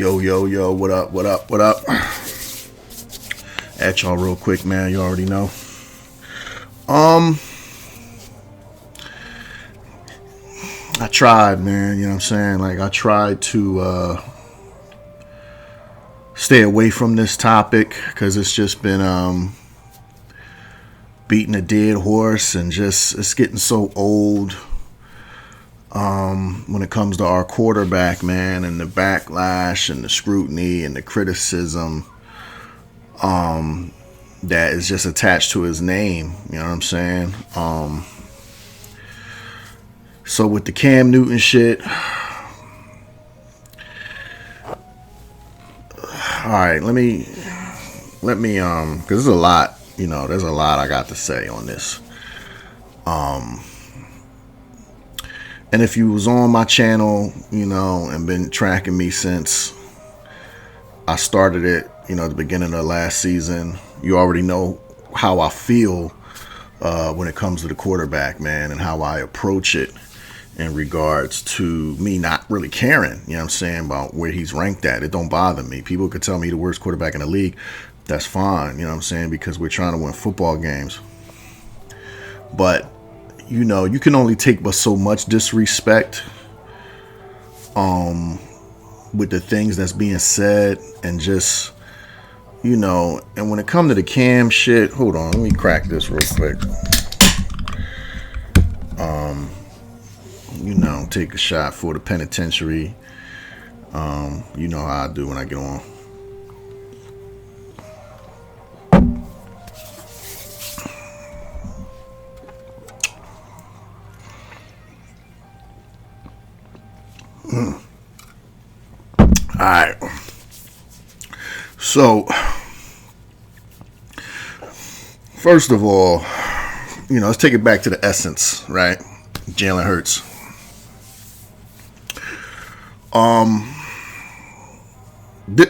Yo, what up? At y'all real quick, man. You already know. I tried, man. You know what I'm saying? Like, I tried to stay away from this topic because it's just been beating a dead horse and just it's getting so old. When it comes to our quarterback, man, and the backlash and the scrutiny and the criticism that is just attached to his name, you know what I'm saying? So with the Cam Newton shit, all right, let me, because there's a lot, there's a lot I got to say on this. And if you was on my channel, and been tracking me since I started it, at the beginning of last season, you already know how I feel when it comes to the quarterback, man, and how I approach it in regards to me not really caring, about where he's ranked at. It don't bother me. People could tell me the worst quarterback in the league. That's fine, because we're trying to win football games. But you can only take but so much disrespect with the things that's being said and just, and when it comes to the Cam shit, hold on, let me crack this real quick. Take a shot for the penitentiary. You know how I do when I get on. Alright. So, first of all, let's take it back to the essence, right? Jalen Hurts. I'm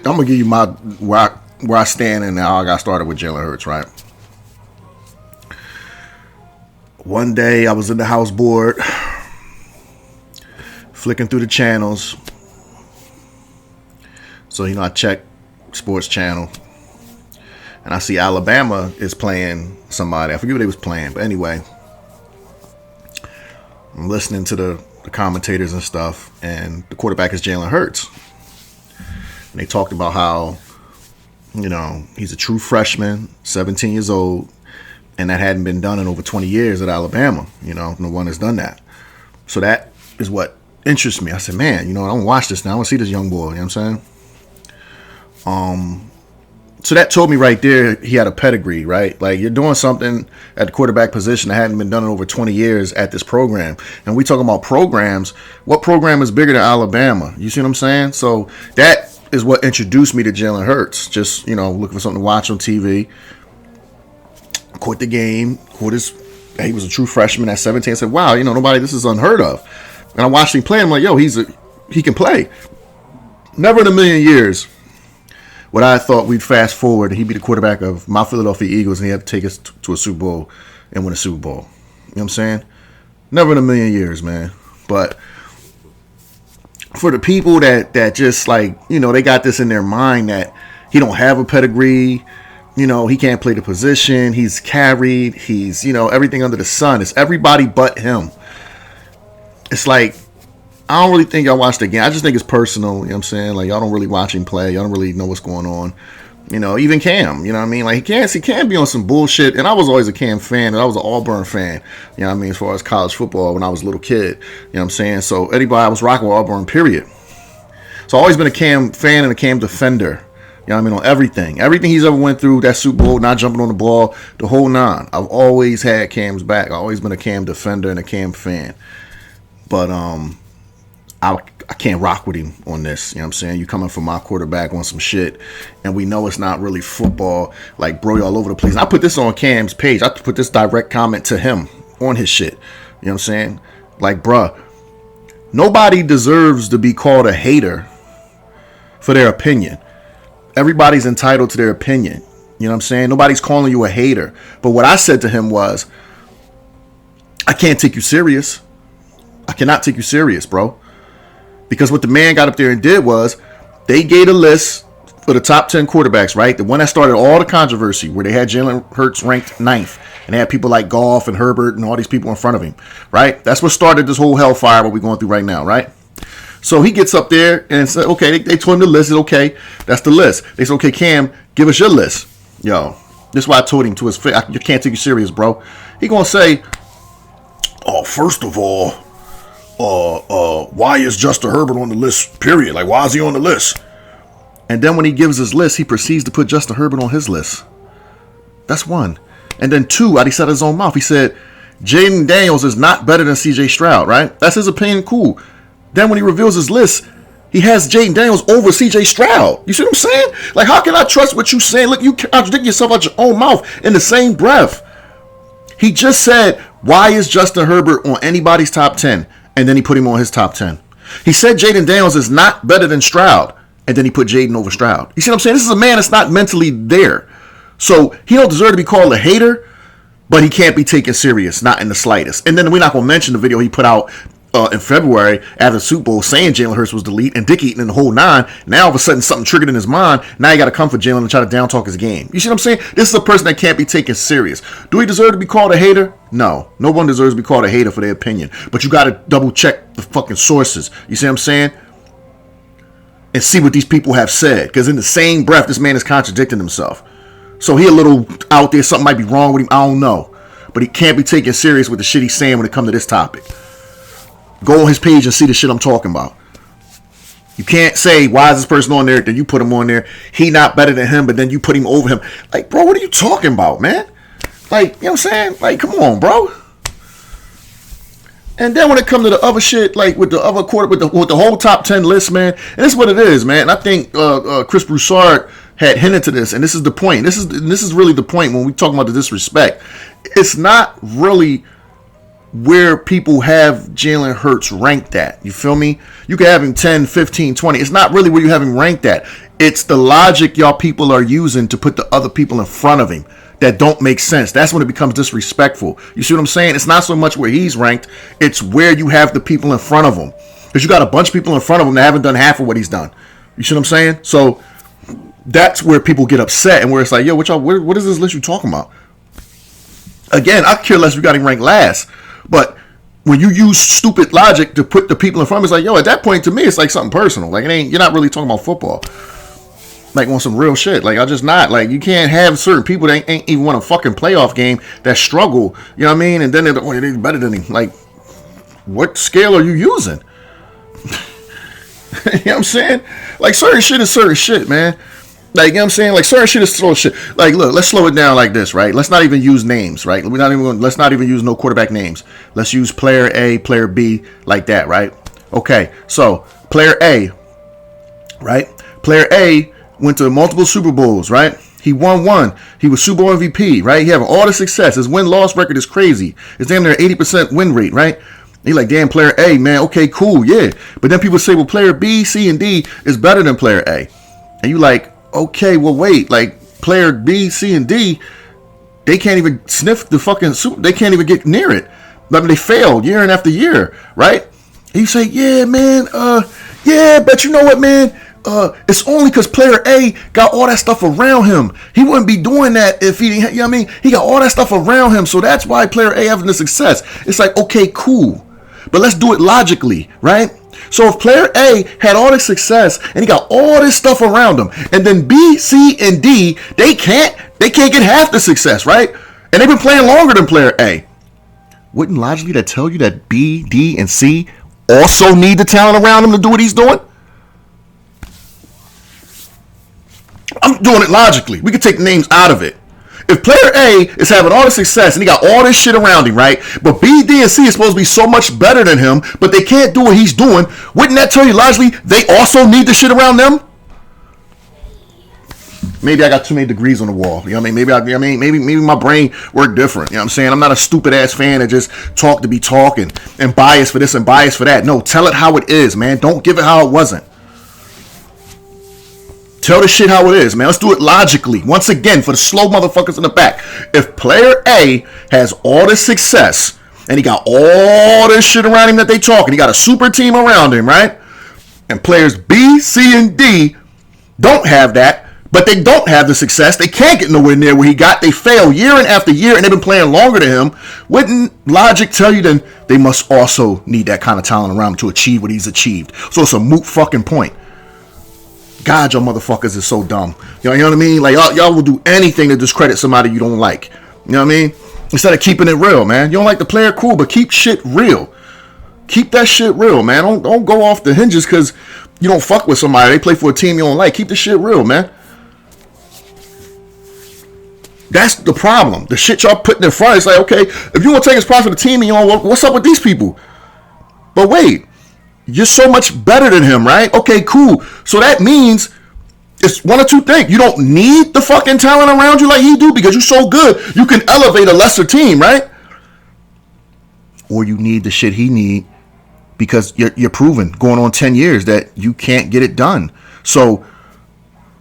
gonna give you my where I stand and how I got started with Jalen Hurts, right? One day I was in the house board, flicking through the channels. So, I check sports channel and I see Alabama is playing somebody. I forget what they was playing, but anyway, I'm listening to the commentators and stuff, and the quarterback is Jalen Hurts. And they talked about how, he's a true freshman, 17 years old, and that hadn't been done in over 20 years at Alabama. No one has done that. So that is what interests me. I said, man, I don't watch this now. I want to see this young boy, you know what I'm saying? So that told me right there he had a pedigree, right? Like, you're doing something at the quarterback position that hadn't been done in over 20 years at this program. And we talking about programs. What program is bigger than Alabama? You see what I'm saying? So that is what introduced me to Jalen Hurts. Just, looking for something to watch on TV. Caught the game. He was a true freshman at 17. I said, wow, this is unheard of. And I watched him play. I'm like, yo, he can play. Never in a million years what I thought we'd fast forward, he'd be the quarterback of my Philadelphia Eagles and he had to take us to a Super Bowl and win a Super Bowl. You know what I'm saying? Never in a million years, man. But for the people that just like, they got this in their mind that he don't have a pedigree, he can't play the position, he's carried, he's, everything under the sun. It's everybody but him. It's like, I don't really think y'all watch the game. I just think it's personal, you know what I'm saying? Like, y'all don't really watch him play. Y'all don't really know what's going on. Even Cam, you know what I mean? Like, he can't be on some bullshit. And I was always a Cam fan, and I was an Auburn fan, you know what I mean, as far as college football when I was a little kid, you know what I'm saying? So, anybody, I was rocking with Auburn, period. So, I've always been a Cam fan and a Cam defender, you know what I mean, on everything. Everything he's ever went through, that Super Bowl, not jumping on the ball, the whole nine. I've always had Cam's back. I've always been a Cam defender and a Cam fan. But, I can't rock with him on this. You know what I'm saying? You coming from my quarterback on some shit, and we know it's not really football. Like, bro, you all over the place. And I put this on Cam's page. I put this direct comment to him on his shit. You know what I'm saying? Like, bruh, nobody deserves to be called a hater for their opinion. Everybody's entitled to their opinion. You know what I'm saying? Nobody's calling you a hater. But what I said to him was, I can't take you serious. I cannot take you serious, bro. Because what the man got up there and did was, they gave a list for the top 10 quarterbacks, right? The one that started all the controversy, where they had Jalen Hurts ranked ninth, and they had people like Goff and Herbert and all these people in front of him, right? That's what started this whole hellfire, what we're going through right now, right? So he gets up there and said, okay, they told him the list. It's okay, that's the list. They said, okay, Cam, give us your list. Yo, this is why I told him to his face, you can't take you serious, bro. He gonna say, oh, first of all, why is Justin Herbert on the list, period? Like, why is he on the list? And then when he gives his list, he proceeds to put Justin Herbert on his list. That's one. And then two, out he said his own mouth, he said, Jaden Daniels is not better than CJ Stroud, right? That's his opinion, cool. Then when he reveals his list, he has Jaden Daniels over CJ Stroud. You see what I'm saying? Like, how can I trust what you're saying? Look, you contradict yourself out your own mouth in the same breath. He just said, why is Justin Herbert on anybody's top 10? And then he put him on his top 10. He said Jaden Daniels is not better than Stroud. And then he put Jaden over Stroud. You see what I'm saying? This is a man that's not mentally there. So he don't deserve to be called a hater, but he can't be taken serious, not in the slightest. And then we're not going to mention the video he put out in February after the Super Bowl saying Jalen Hurts was the lead and Dick Eaton in the whole nine. Now all of a sudden something triggered in his mind. Now you got to come for Jalen and try to down talk his game. You see what I'm saying? This is a person that can't be taken serious. Do he deserve to be called a hater? No. No one deserves to be called a hater for their opinion. But you got to double check the fucking sources. You see what I'm saying? And see what these people have said. Because in the same breath, this man is contradicting himself. So he a little out there. Something might be wrong with him. I don't know. But he can't be taken serious with the shit he's saying when it comes to this topic. Go on his page and see the shit I'm talking about. You can't say, why is this person on there? Then you put him on there. He not better than him, but then you put him over him. Like, bro, what are you talking about, man? Like, you know what I'm saying? Like, come on, bro. And then when it comes to the other shit, like with the other quarter, with the whole top 10 list, man, and this is what it is, man. And I think Chris Broussard had hinted to this, and this is the point. This is really the point when we talk about the disrespect. It's not really where people have Jalen Hurts ranked at. You feel me? You can have him 10, 15, 20. It's not really where you have him ranked at. It's the logic y'all people are using to put the other people in front of him that don't make sense. That's when it becomes disrespectful. You see what I'm saying? It's not so much where he's ranked. It's where you have the people in front of him. Because you got a bunch of people in front of him that haven't done half of what he's done. You see what I'm saying? So that's where people get upset and where it's like, yo, what is this list you talking about? Again, I care less if you got him ranked last. But when you use stupid logic to put the people in front of him, it's like, yo, at that point, to me, it's like something personal. Like, you're not really talking about football. Like, on some real shit. Like, I just not. Like, you can't have certain people that ain't even won a fucking playoff game that struggle. You know what I mean? And then they're better than him. Like, what scale are you using? You know what I'm saying? Like, certain shit is certain shit, man. Like, you know what I'm saying? Like, certain shit is slow shit. Like, look, let's slow it down like this, right? Let's not even use names, right? Let's not even use no quarterback names. Let's use player A, player B, like that, right? Okay, so player A, right? Player A went to multiple Super Bowls, right? He won one. He was Super Bowl MVP, right? He having all the success. His win-loss record is crazy. It's damn near 80% win rate, right? He like, damn, player A, man, okay, cool, yeah. But then people say, well, player B, C, and D is better than player A. And you like, okay, well, wait, like player B, C, and D, they can't even sniff the fucking soup. They can't even get near it. I mean, they failed year after year, right? And you say, yeah, man, yeah, but you know what, man? It's only because player A got all that stuff around him. He wouldn't be doing that if he didn't, you know what I mean? He got all that stuff around him, so that's why player A having the success. It's like, okay, cool. But let's do it logically, right? So if player A had all this success and he got all this stuff around him, and then B, C, and D, they can't get half the success, right? And they've been playing longer than player A. Wouldn't logically that tell you that B, D, and C also need the talent around him to do what he's doing? I'm doing it logically. We can take names out of it. If player A is having all the success and he got all this shit around him, right? But B, D, and C is supposed to be so much better than him, but they can't do what he's doing. Wouldn't that tell you logically they also need the shit around them? Maybe I got too many degrees on the wall. You know what I mean? Maybe my brain worked different. You know what I'm saying? I'm not a stupid ass fan that just talk to be talking and bias for this and bias for that. No, tell it how it is, man. Don't give it how it wasn't. Tell the shit how it is, man. Let's do it logically. Once again, for the slow motherfuckers in the back. If player A has all this success and he got all this shit around him that they talking, he got a super team around him, right? And players B, C, and D don't have that, but they don't have the success. They can't get nowhere near where he got. They fail year and after year, and they've been playing longer than him. Wouldn't logic tell you then they must also need that kind of talent around him to achieve what he's achieved? So it's a moot fucking point. God, y'all motherfuckers is so dumb. You know what I mean? Like, y'all will do anything to discredit somebody you don't like. You know what I mean? Instead of keeping it real, man. You don't like the player, cool, but keep shit real. Keep that shit real, man. Don't go off the hinges because you don't fuck with somebody. They play for a team you don't like. Keep the shit real, man. That's the problem. The shit y'all putting in front, it's like, okay, if you want to take a spot for the team, and you know, what's up with these people? But wait, you're so much better than him, right? Okay, cool. So that means it's one or two things. You don't need the fucking talent around you like he do because you're so good, you can elevate a lesser team, right? Or you need the shit he need because you're proven going on 10 years that you can't get it done. So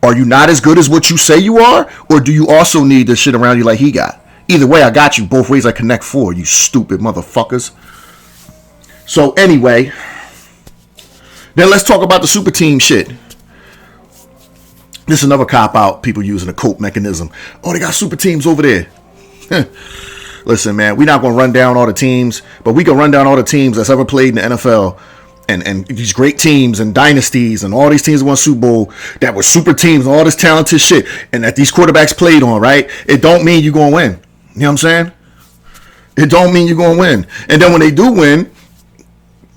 are you not as good as what you say you are? Or do you also need the shit around you like he got? Either way, I got you. Both ways I connect four, you stupid motherfuckers. So anyway, then let's talk about the super team shit. This is another cop-out people using a cope mechanism. Oh, they got super teams over there. Listen, man, we're not going to run down all the teams, but we can run down all the teams that's ever played in the NFL. And these great teams and dynasties and all these teams that won Super Bowl that were super teams and all this talented shit and that these quarterbacks played on, right? It don't mean you're going to win. You know what I'm saying? It don't mean you're going to win. And then when they do win,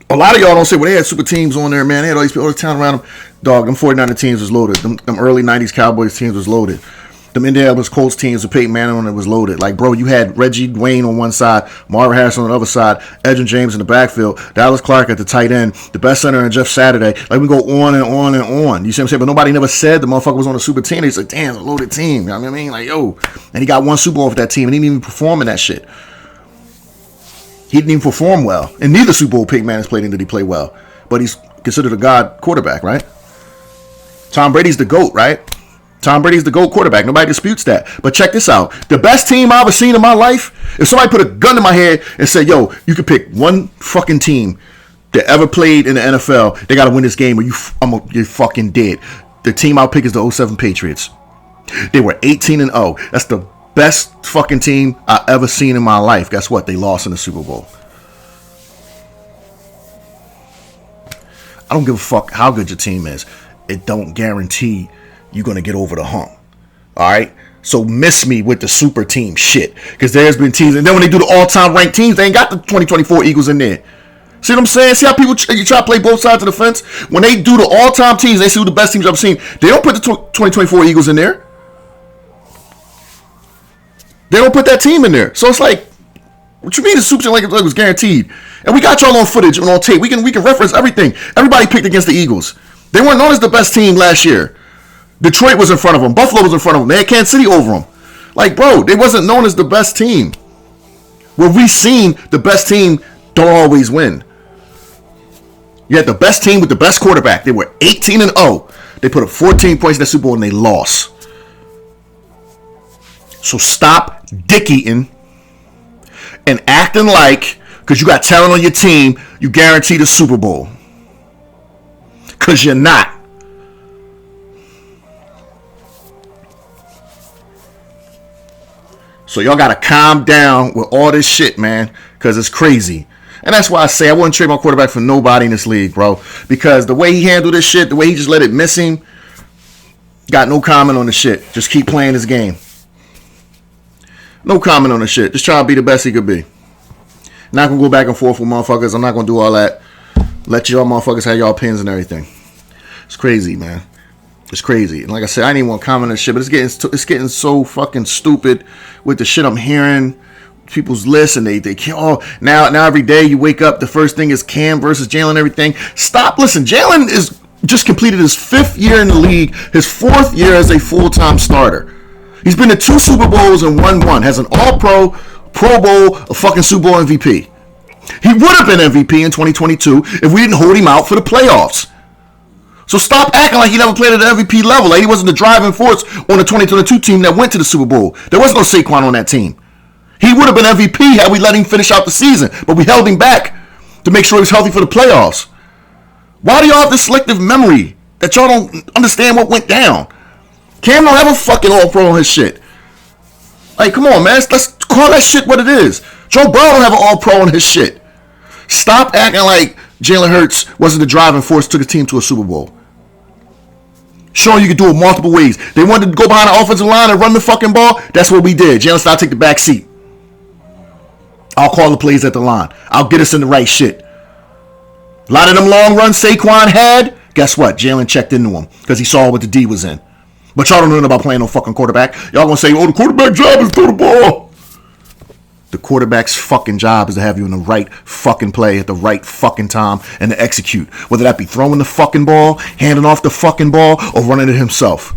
a lot of y'all don't say, well, they had super teams on there, man. They had all these talent around them. Dog, them 49er teams was loaded. Them early 90s Cowboys teams was loaded. Them Indianapolis Colts teams with Peyton Manning on it was loaded. Like, bro, you had Reggie Wayne on one side, Marvin Harrison on the other side, Edgerrin James in the backfield, Dallas Clark at the tight end, the best center and Jeff Saturday. Like, we go on and on and on. You see what I'm saying? But nobody never said the motherfucker was on a super team. They said, damn, it's a loaded team. You know what I mean? Like, yo. And he got one Super Bowl for that team, and he didn't even perform in that shit. He didn't even perform well. And neither Super Bowl Peyton Manning's played in did he play well. But he's considered a god quarterback, right? Tom Brady's the GOAT, right? Tom Brady's the GOAT quarterback. Nobody disputes that. But check this out. The best team I've ever seen in my life, if somebody put a gun to my head and said, yo, you could pick one fucking team that ever played in the NFL, they got to win this game or you're fucking dead. The team I'll pick is the 07 Patriots. They were 18-0. That's the best fucking team I ever seen in my life. Guess what? They lost in the Super Bowl. I don't give a fuck how good your team is. It don't guarantee you're going to get over the hump. All right? So miss me with the super team shit. Because there's been teams. And then when they do the all-time ranked teams, they ain't got the 2024 Eagles in there. See what I'm saying? See how people you try to play both sides of the fence? When they do the all-time teams, they see who the best teams I've seen. They don't put the 2024 Eagles in there. They don't put that team in there. So it's like, what you mean the super team like it was guaranteed? And we got y'all on footage and on tape. We can reference everything. Everybody picked against the Eagles. They weren't known as the best team last year. Detroit was in front of them. Buffalo was in front of them. They had Kansas City over them. Like, bro, they wasn't known as the best team. Where we seen the best team don't always win. You had the best team with the best quarterback. They were 18-0. They put up 14 points in the Super Bowl and they lost. So stop dick eating and acting like because you got talent on your team, you guarantee the Super Bowl. Because you're not. So y'all got to calm down with all this shit, man, because it's crazy. And that's why I say I wouldn't trade my quarterback for nobody in this league, bro. Because the way he handled this shit, the way he just let it miss him, got no comment on the shit. Just keep playing this game. No comment on the shit. Just try to be the best he could be. Not going to go back and forth with motherfuckers. I'm not going to do all that. Let y'all motherfuckers have y'all opinions and everything. It's crazy, man. It's crazy. And like I said, I didn't even want to comment on this shit, but it's getting so fucking stupid with the shit I'm hearing. People's lists and they can't. Now every day you wake up, the first thing is Cam versus Jalen. Everything. Stop. Listen, Jalen is just completed his 5th year in the league, his 4th year as a full-time starter. He's been to 2 Super Bowls and won 1. Has an All-Pro, Pro Bowl, a fucking Super Bowl MVP. He would have been MVP in 2022 if we didn't hold him out for the playoffs. So stop acting like he never played at the MVP level. Like he wasn't the driving force on the 2022 team that went to the Super Bowl. There was no Saquon on that team. He would have been MVP had we let him finish out the season. But we held him back to make sure he was healthy for the playoffs. Why do y'all have this selective memory that y'all don't understand what went down. Cam don't have a fucking all-pro on his shit. Like, come on, man. Let's call that shit what it is. Joe Burrow don't have an all-pro on his shit. Stop acting like Jalen Hurts wasn't the driving force, took his team to a Super Bowl. Showing you can do it multiple ways. They wanted to go behind the offensive line and run the fucking ball. That's what we did. Jalen said, I'll take the back seat. I'll call the plays at the line. I'll get us in the right shit. A lot of them long runs Saquon had, guess what? Jalen checked into them because he saw what the D was in. But y'all don't know nothing about playing no fucking quarterback. Y'all gonna say, oh, the quarterback job is to throw the ball. The quarterback's fucking job is to have you in the right fucking play at the right fucking time and to execute. Whether that be throwing the fucking ball, handing off the fucking ball, or running it himself.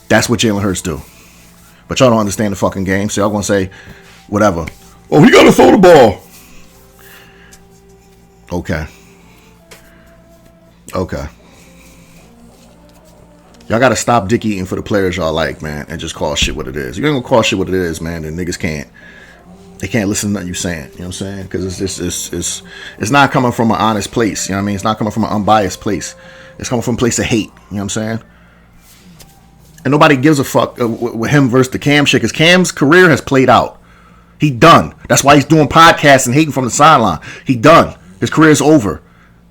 That's what Jalen Hurts do. But y'all don't understand the fucking game, so y'all gonna say, whatever. Oh, he gotta throw the ball. Okay. Y'all gotta stop dick eating for the players y'all like, man, and just call shit what it is. If you ain't gonna call shit what it is, man, then niggas can't. They can't listen to nothing you saying. You know what I'm saying? Because it's not coming from an honest place. You know what I mean? It's not coming from an unbiased place. It's coming from a place of hate. You know what I'm saying? And nobody gives a fuck with him versus the Cam shit, because Cam's career has played out. He done. That's why he's doing podcasts and hating from the sideline. He done. His career is over.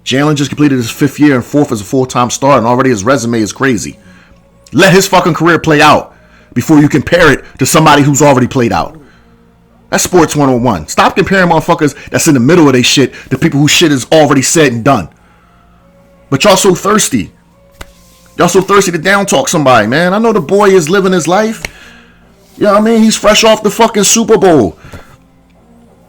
Jalen just completed his 5th year and 4th as a full-time starter, and already his resume is crazy. Let his fucking career play out before you compare it to somebody who's already played out. That's sports 101. Stop comparing motherfuckers that's in the middle of their shit to people whose shit is already said and done. But y'all so thirsty. Y'all so thirsty to down talk somebody, man. I know the boy is living his life. You know what I mean? He's fresh off the fucking Super Bowl.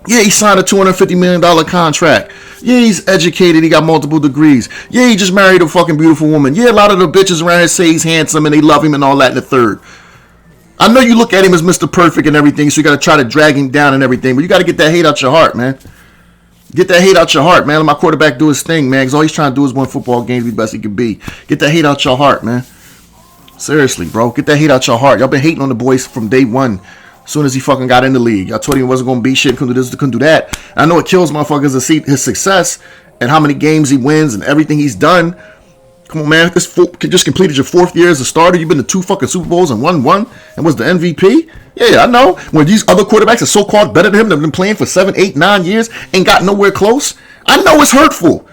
Yeah, he signed a $250 million contract. Yeah, he's educated. He got multiple degrees. Yeah, he just married a fucking beautiful woman. Yeah, a lot of the bitches around here say he's handsome and they love him and all that in the third. I know you look at him as Mr. Perfect and everything, so you got to try to drag him down and everything, but you got to get that hate out your heart, man. Get that hate out your heart, man. Let my quarterback do his thing, man, because all he's trying to do is win football games, be the best he can be. Get that hate out your heart, man. Seriously, bro. Get that hate out your heart. Y'all been hating on the boys from day one. As soon as he fucking got in the league, I told him he wasn't going to be shit, couldn't do this, couldn't do that. I know it kills motherfuckers to see his success and how many games he wins and everything he's done. Come on, man. This just completed your 4th year as a starter. You've been to 2 fucking Super Bowls and won one and was the MVP. Yeah, I know. When these other quarterbacks are so-called better than him, that have been playing for 7, 8, 9 years, ain't got nowhere close. I know it's hurtful.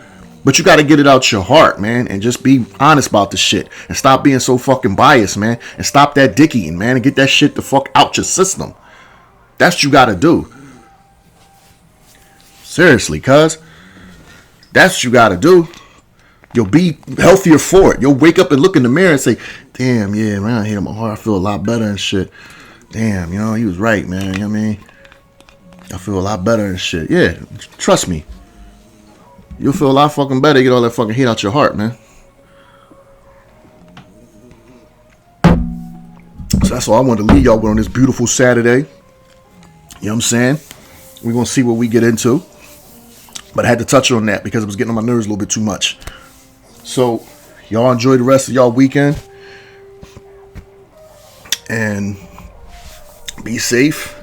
But you got to get it out your heart, man, and just be honest about the shit. And stop being so fucking biased, man. And stop that dick eating, man, and get that shit the fuck out your system. That's what you got to do. Seriously, cuz. That's what you got to do. You'll be healthier for it. You'll wake up and look in the mirror and say, damn, yeah, man, I hit my heart. I feel a lot better and shit. Damn, you know, he was right, man. You know what I mean? I feel a lot better and shit. Yeah, trust me. You'll feel a lot fucking better. You get all that fucking hate out your heart, man. So that's all I wanted to leave y'all with on this beautiful Saturday. You know what I'm saying? We're going to see what we get into. But I had to touch on that because it was getting on my nerves a little bit too much. So, y'all enjoy the rest of y'all weekend. And be safe.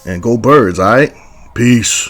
And go Birds, alright? Peace.